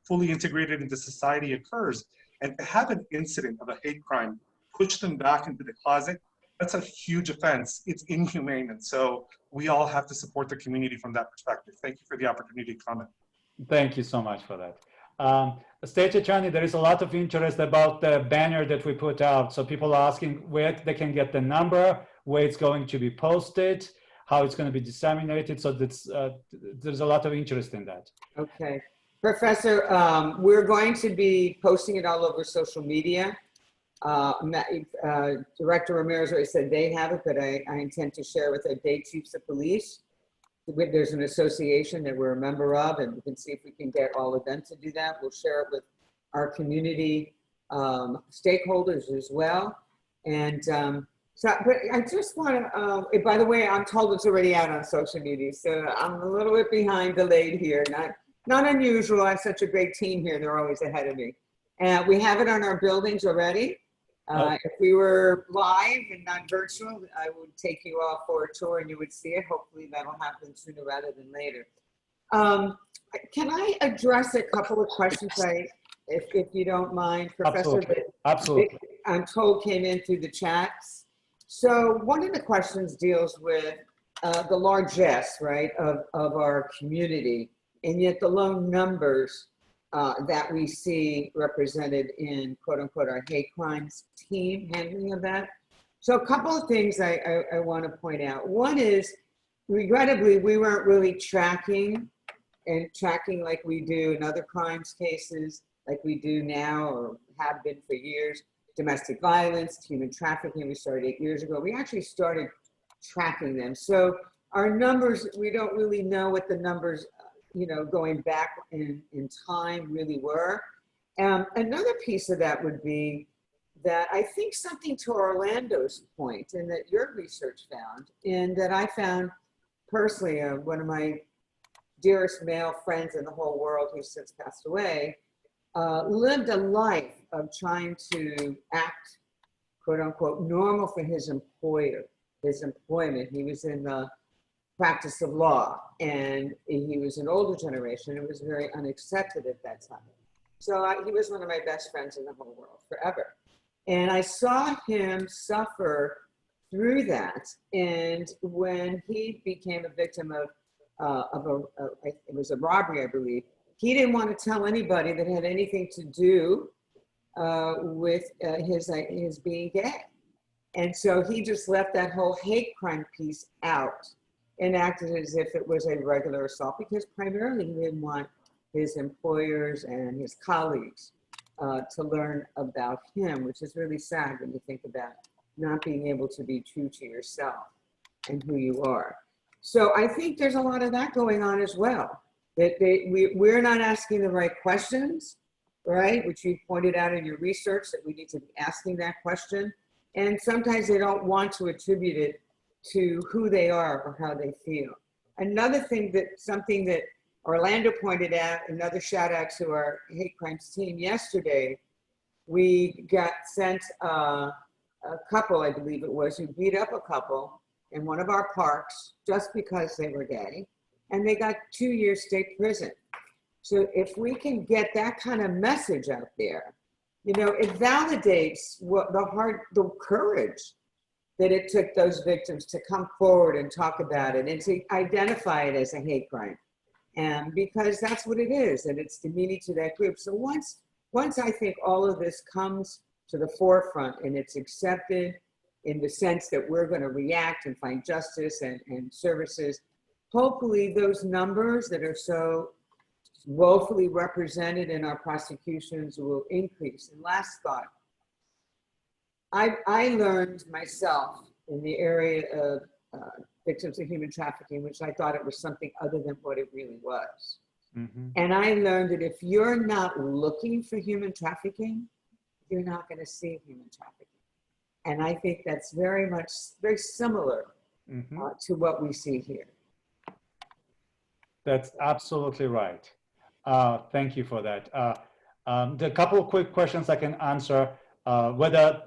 fully integrated into society occurs. And to have an incident of a hate crime push them back into the closet, that's a huge offense. It's inhumane. And so we all have to support the community from that perspective. Thank you for the opportunity to comment. Thank you so much for that. State Attorney, there is a lot of interest about the banner that we put out. So people are asking where they can get the number, where it's going to be posted, how it's going to be disseminated. So that's, there's a lot of interest in that. Okay. Professor, we're going to be posting it all over social media. Director Ramirez already said they have it, but I intend to share with the Dade Chiefs of Police. There's an association that we're a member of, and we can see if we can get all of them to do that. We'll share it with our community stakeholders as well. And so, but I just want to, by the way, I'm told it's already out on social media, so I'm a little bit behind, delayed here. Not unusual. I have such a great team here. They're always ahead of me. And we have it on our buildings already. If we were live and not virtual, I would take you all for a tour and you would see it. Hopefully that'll happen sooner rather than later. Can I address a couple of questions, if you don't mind, Professor? Absolutely. I'm told came in through the chats. So one of the questions deals with the largesse, right, of our community, and yet the low numbers that we see represented in quote unquote our hate crimes team handling of that. So a couple of things I want to point out. One is, regrettably, we weren't really tracking like we do in other crimes cases, like we do now or have been for years. Domestic violence, human trafficking, we started 8 years ago. We actually started tracking them. So our numbers, we don't really know what the numbers, going back in time really were. Another piece of that would be that I think something to Orlando's point, and that your research found, and that I found personally, one of my dearest male friends in the whole world who's since passed away, lived a life of trying to act, quote unquote, normal for his employer, his employment. He was in the practice of law, and he was an older generation. It was very unaccepted at that time. So he was one of my best friends in the whole world forever. And I saw him suffer through that. And when he became a victim of it was a robbery, I believe, he didn't want to tell anybody that had anything to do with his being gay. And so he just left that whole hate crime piece out and acted as if it was a regular assault, because primarily he didn't want his employers and his colleagues to learn about him, which is really sad when you think about not being able to be true to yourself and who you are. So I think there's a lot of that going on as well, that we're not asking the right questions, right? Which you pointed out in your research, that we need to be asking that question. And sometimes they don't want to attribute it to who they are or how they feel. Another thing something that Orlando pointed out, another shout out to our hate crimes team yesterday, we got sent a couple, I believe it was, who beat up a couple in one of our parks just because they were gay, and they got 2 years state prison. So if we can get that kind of message out there, it validates the courage that it took those victims to come forward and talk about it and to identify it as a hate crime. And because that's what it is, and it's demeaning to that group. So once I think all of this comes to the forefront and it's accepted in the sense that we're going to react and find justice and services, hopefully those numbers that are so woefully represented in our prosecutions will increase. And last thought, I learned myself in the area of victims of human trafficking, which I thought it was something other than what it really was. Mm-hmm. And I learned that if you're not looking for human trafficking, you're not going to see human trafficking. And I think that's very similar to what we see here. That's absolutely right. Thank you for that. The couple of quick questions I can answer. Whether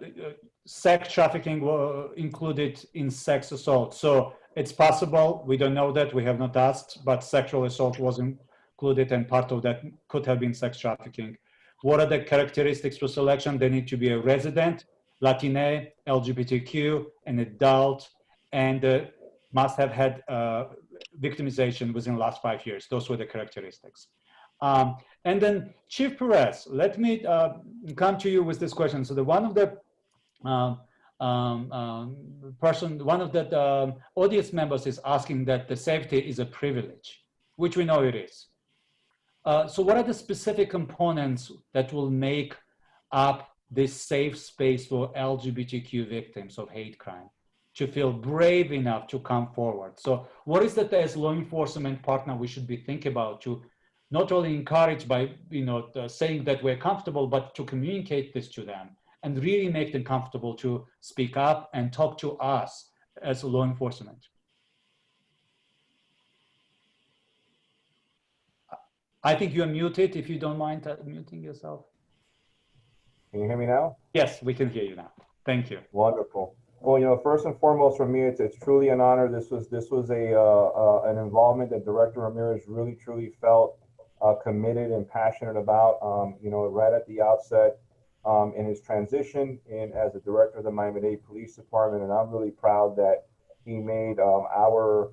sex trafficking were included in sex assault. So it's possible, we don't know that, we have not asked, but sexual assault was included, and part of that could have been sex trafficking. What are the characteristics for selection? They need to be a resident, Latina, LGBTQ, an adult, and must have had victimization within the last 5 years. Those were the characteristics. And then Chief Perez, let me come to you with this question. So one of the one of the audience members is asking that the safety is a privilege, which we know it is. So what are the specific components that will make up this safe space for LGBTQ victims of hate crime to feel brave enough to come forward? So what is that as law enforcement partner we should be thinking about to not only encourage by saying that we're comfortable, but to communicate this to them and really make them comfortable to speak up and talk to us as law enforcement? I think you're muted, if you don't mind muting yourself. Can you hear me now? Yes, we can hear you now. Thank you. Wonderful. Well, first and foremost for me, it's truly an honor. This was an involvement that Director Ramirez really truly felt committed and passionate about. Right at the outset in his transition in as a director of the Miami-Dade Police Department, and I'm really proud that he made our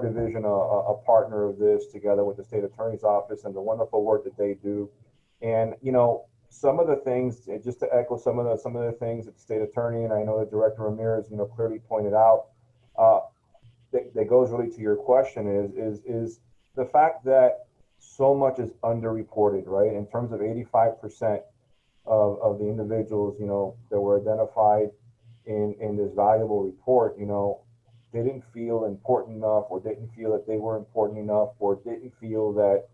division a partner of this, together with the State Attorney's Office and the wonderful work that they do. And some of the things, just to echo some of the things that the State Attorney and I know that Director Ramirez clearly pointed out, that goes really to your question is the fact that so much is underreported, right? In terms of 85% of the individuals that were identified in this valuable report, they didn't feel important enough, or didn't feel that they were important enough, or didn't feel that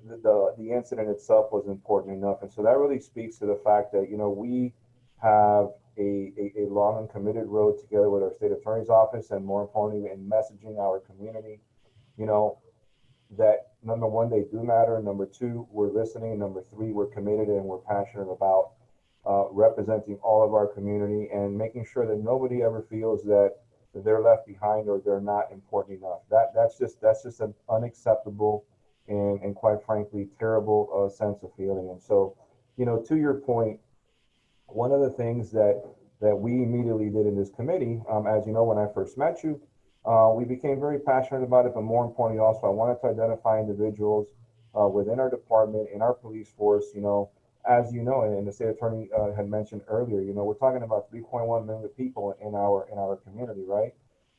the incident itself was important enough. And so that really speaks to the fact that we have a long and committed road together with our State Attorney's Office, and more importantly in messaging our community that number one, they do matter, number two, we're listening, and number three, we're committed and we're passionate about representing all of our community and making sure that nobody ever feels that they're left behind or they're not important enough. That's just an unacceptable and quite frankly terrible sense of feeling. And so to your point, one of the things that we immediately did in this committee, as you know, when I first met you, we became very passionate about it, but more importantly also I wanted to identify individuals within our department, in our police force, as you know, and the State Attorney had mentioned earlier, we're talking about 3.1 million people in our community, right?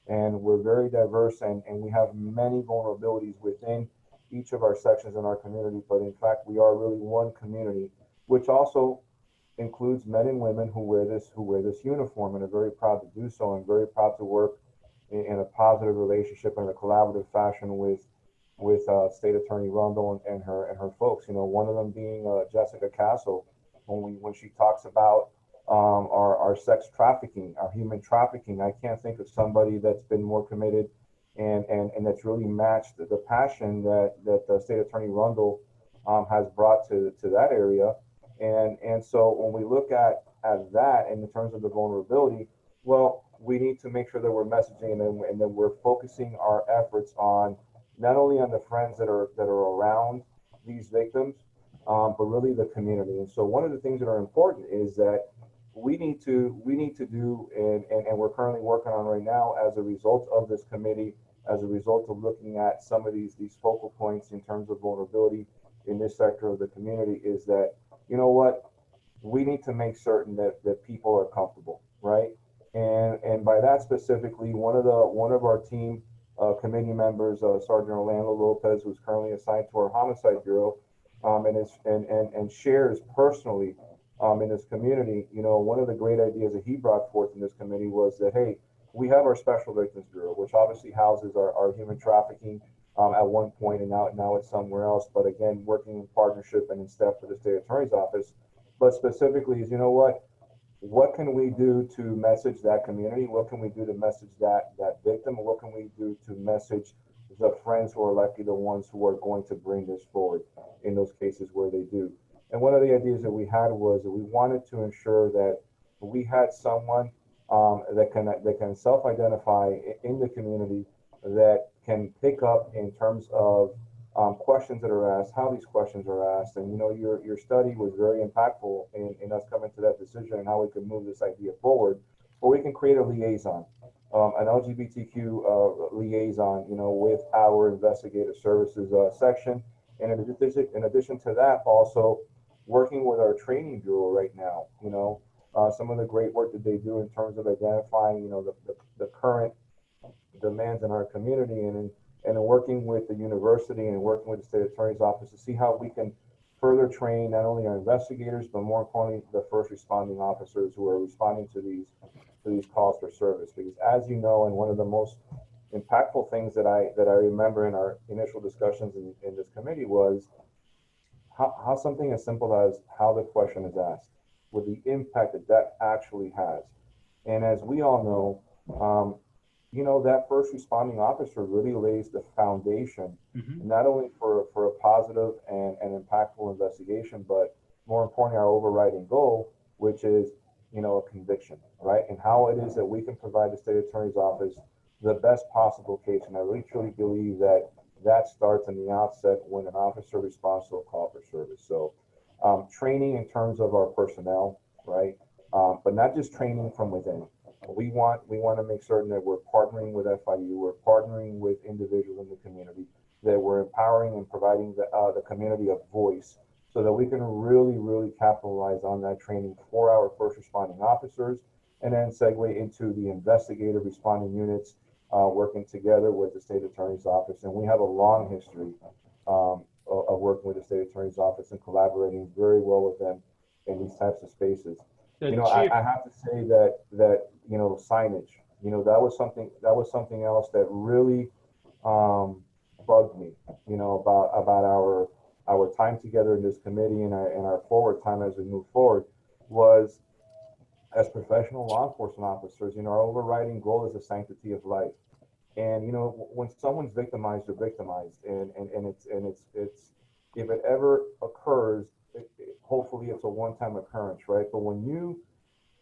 And we're very diverse, and we have many vulnerabilities within each of our sections in our community. But in fact, we are really one community, which also includes men and women who wear this uniform and are very proud to do so, and very proud to work in a positive relationship and a collaborative fashion with State Attorney Rundle and her folks. One of them being Jessica Castle, when she talks about our sex trafficking, our human trafficking. I can't think of somebody that's been more committed and that's really matched the passion that State Attorney Rundle has brought to that area. And so when we look at that in terms of the vulnerability, well, we need to make sure that we're messaging and that we're focusing our efforts on not only on the friends that are around these victims, but really the community. And so one of the things that are important is that we need to do, and we're currently working on right now as a result of this committee, as a result of looking at some of these focal points in terms of vulnerability in this sector of the community, is that, we need to make certain that people are comfortable, right? And by that specifically, one of our team committee members, Sergeant Orlando Lopez, who's currently assigned to our Homicide Bureau, and shares personally in this community. One of the great ideas that he brought forth in this committee was that, hey, we have our Special Victims Bureau, which obviously houses our human trafficking at one point, and now it's somewhere else. But again, working in partnership and in step with the State Attorney's Office. But specifically is, what can we do to message that community? What can we do to message that victim? What can we do to message the friends who are likely the ones who are going to bring this forward in those cases where they do? And one of the ideas that we had was that we wanted to ensure that we had someone that can self-identify in the community, that can pick up in terms of questions that are asked, how these questions are asked. And your study was very impactful in us coming to that decision and how we could move this idea forward. Or we can create a liaison, an LGBTQ liaison, with our investigative services section, And in addition to that, also working with our training bureau right now, some of the great work that they do in terms of identifying, the current demands in our community, and working with the university and working with the state attorney's office to see how we can further train not only our investigators, but more importantly, the first responding officers who are responding to these calls for service. Because as you know, and one of the most impactful things that I remember in our initial discussions in this committee was how something as simple as how the question is asked, with the impact that actually has. And as we all know, that first responding officer really lays the foundation, not only for a positive and impactful investigation, but more importantly, our overriding goal, which is, a conviction, right? And how it is that we can provide the state attorney's office the best possible case. And I really truly believe that starts in the outset when an officer responds to a call for service. So training in terms of our personnel, right? But not just training from within. We want to make certain that we're partnering with FIU, we're partnering with individuals in the community, that we're empowering and providing the community a voice, so that we can really, really capitalize on that training for our first responding officers, and then segue into the investigative responding units, working together with the state attorney's office. And we have a long history of working with the state attorney's office and collaborating very well with them in these types of spaces. I have to say that signage, that was something else that really bugged me, about our time together in this committee and our forward time as we move forward, was as professional law enforcement officers, our overriding goal is the sanctity of life. And when someone's victimized or victimized, and it's if it ever occurs, hopefully it's a one-time occurrence, right? But when you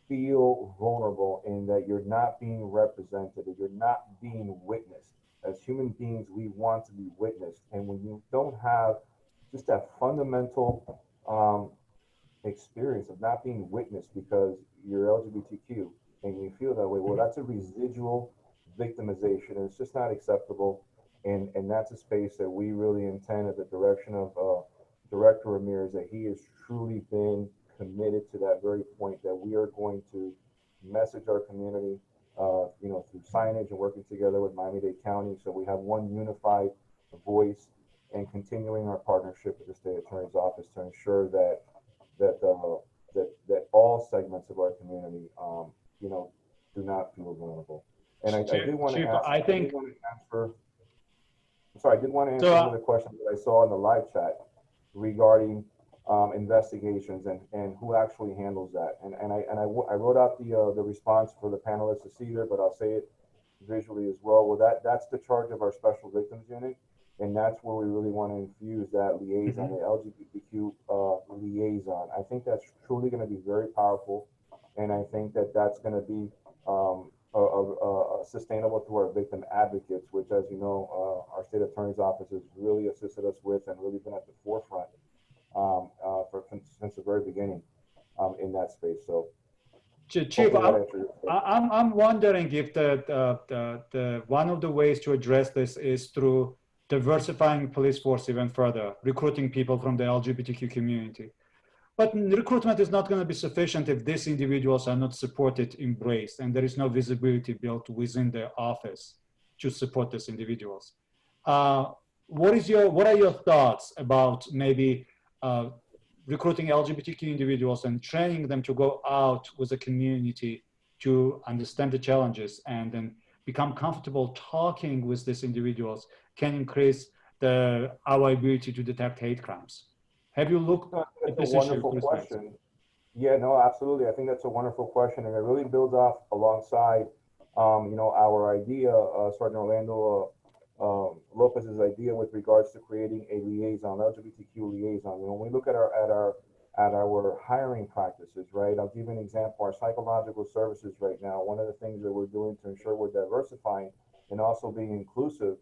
feel vulnerable in that you're not being represented, that you're not being witnessed, as human beings, we want to be witnessed. And when you don't have just that fundamental experience of not being witnessed because you're LGBTQ and you feel that way, well, that's a residual victimization, and it's just not acceptable. And that's a space that we really intend, at the direction of Director Ramirez, that he has truly been committed to that very point, that we are going to message our community, through signage and working together with Miami-Dade County, so we have one unified voice, and continuing our partnership with the state attorney's office to ensure that all segments of our community, do not feel vulnerable. And I did want to answer. I did want to answer one of the questions that I saw in the live chat regarding investigations and who actually handles that. And I wrote out the response for the panelists to see there, but I'll say it visually as well. Well, that's the charge of our special victims unit, and that's where we really want to infuse that liaison, the LGBTQ liaison. I think that's truly going to be very powerful, and I think that's going to be sustainable through our victim advocates, which, as you know, our state attorney's office has really assisted us with and really been at the forefront since the very beginning in that space. So, Chief, I'm wondering if the one of the ways to address this is through diversifying police force even further, recruiting people from the LGBTQ community. But recruitment is not going to be sufficient if these individuals are not supported, embraced, and there is no visibility built within the office to support these individuals. What are your thoughts about maybe recruiting LGBTQ individuals and training them to go out with the community to understand the challenges and then become comfortable talking with these individuals can increase our ability to detect hate crimes? Have you looked at this issue? That's a wonderful question. Yeah, no, absolutely. I think that's a wonderful question, and it really builds off alongside, our idea, Sergeant Orlando Lopez's idea with regards to creating a liaison, LGBTQ liaison. When we look at our hiring practices, right? I'll give you an example. Our psychological services right now, one of the things that we're doing to ensure we're diversifying and also being inclusive,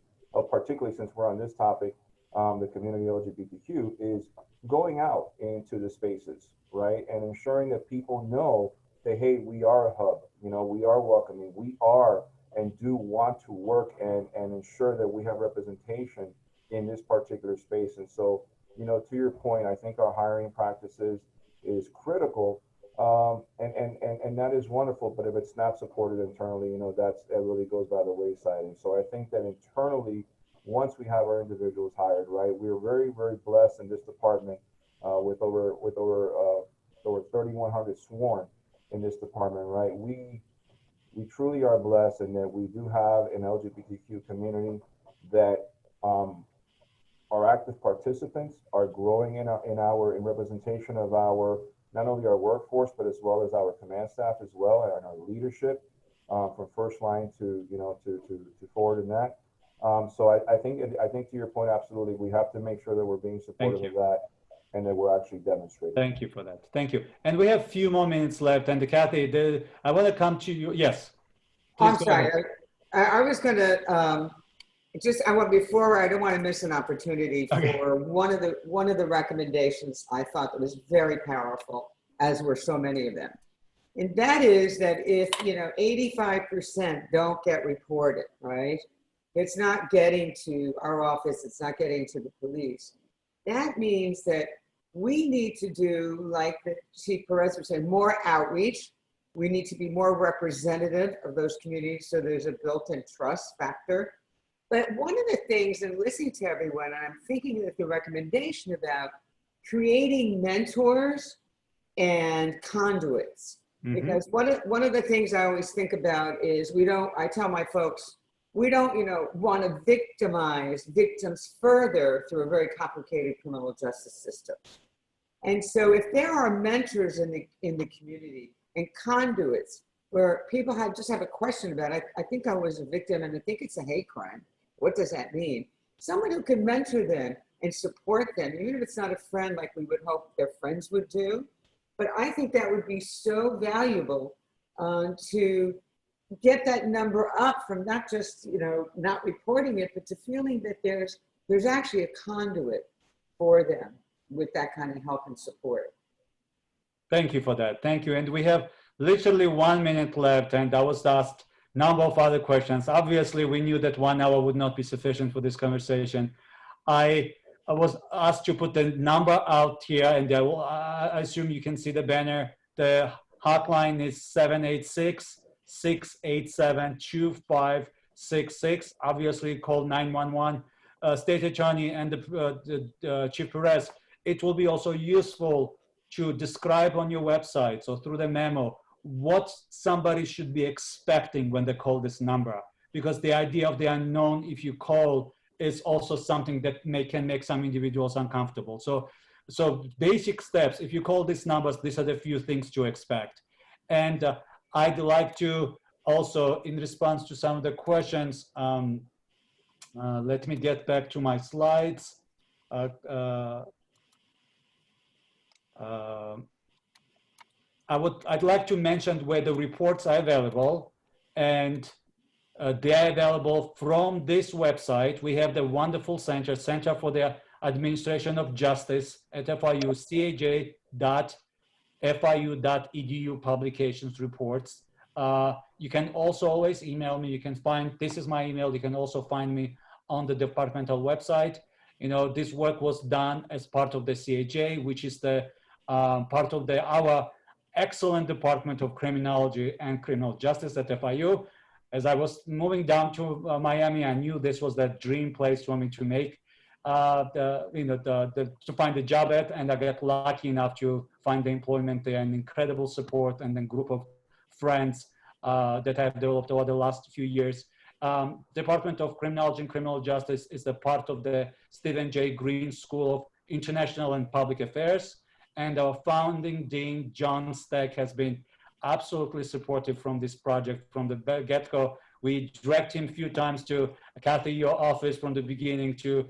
particularly since we're on this topic, the community LGBTQ, is going out into the spaces, right? And ensuring that people know that, hey, we are a hub, we are welcoming, we are and do want to work and ensure that we have representation in this particular space. And so, you know, to your point, I think our hiring practices is critical. And that is wonderful, but if it's not supported internally, you know, that really goes by the wayside. And so I think that internally, once we have our individuals hired, right, we're very, very blessed in this department with over 3,100 sworn in this department, right? We truly are blessed in that we do have an LGBTQ community that our active participants are growing in representation of our, not only our workforce, but as well as our command staff as well, and our leadership from first line to, you know, to forward in that. So I think to your point, absolutely, we have to make sure that we're being supportive of that and that we're actually demonstrating. Thank you for that. Thank you. And we have a few more minutes left. And Kathy, I want to come to you. Yes. I'm sorry. I was going to before I don't want to miss an opportunity for one of the recommendations I thought that was very powerful, as were so many of them. And that is that if, you know, 85% don't get reported, right? It's not getting to our office, it's not getting to the police. That means that we need to do, like the Chief Perez was saying, more outreach. We need to be more representative of those communities so there's a built-in trust factor. But one of the things, and listening to everyone, and I'm thinking of the recommendation about creating mentors and conduits. Mm-hmm. Because one of the things I always think about is I tell my folks, we don't, you know, want to victimize victims further through a very complicated criminal justice system. And so if there are mentors in the community and conduits where people just have a question about it, I think I was a victim and I think it's a hate crime. What does that mean? Someone who can mentor them and support them, even if it's not a friend like we would hope their friends would do. But I think that would be so valuable to get that number up from not just, you know, not reporting it, but to feeling that there's actually a conduit for them with that kind of help and support. Thank you for that. Thank you. And we have literally 1 minute left, and I was asked a number of other questions. Obviously, we knew that 1 hour would not be sufficient for this conversation. I was asked to put the number out here, and I assume you can see the banner. The hotline is 786-687-2566. Obviously, call 911. State Attorney and the Chief Perez, it will be also useful to describe on your website, so through the memo, what somebody should be expecting when they call this number. Because the idea of the unknown, if you call, is also something that can make some individuals uncomfortable. So basic steps, if you call these numbers, these are the few things to expect. And I'd like to also, in response to some of the questions, let me get back to my slides. I'd like to mention where the reports are available, and they are available from this website. We have the wonderful Center for the Administration of Justice at FIU, caj.fiu.edu publications reports. You can also always email me. You can find, this is my email. You can also find me on the departmental website. You know, this work was done as part of the CAJ, which is the part of our excellent Department of Criminology and Criminal Justice at FIU. As I was moving down to Miami, I knew this was the dream place for me to make, to find a job at, and I got lucky enough to find the employment there, and incredible support and a group of friends that I've developed over the last few years. Department of Criminology and Criminal Justice is a part of the Stephen J. Green School of International and Public Affairs. And our founding dean, John Steck, has been absolutely supportive from this project from the get-go. We dragged him a few times to Kathy, your office from the beginning to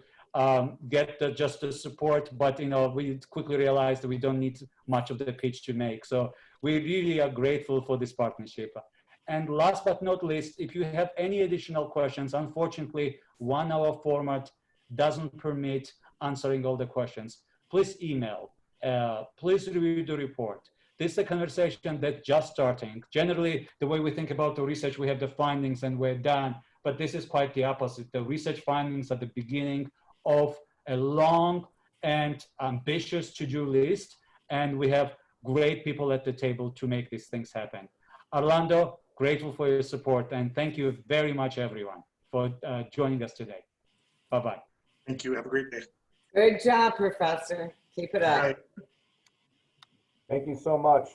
get just the support, but you know, we quickly realized that we don't need much of the pitch to make. So we really are grateful for this partnership. And last but not least, if you have any additional questions, unfortunately, 1 hour format doesn't permit answering all the questions. Please email. Please review the report. This is a conversation that's just starting. Generally, the way we think about the research, we have the findings and we're done, but this is quite the opposite. The research findings are the beginning of a long and ambitious to-do list, and we have great people at the table to make these things happen. Orlando, grateful for your support, and thank you very much, everyone, for joining us today. Bye-bye. Thank you. Have a great day. Good job, Professor. Keep it up. Bye. Thank you so much.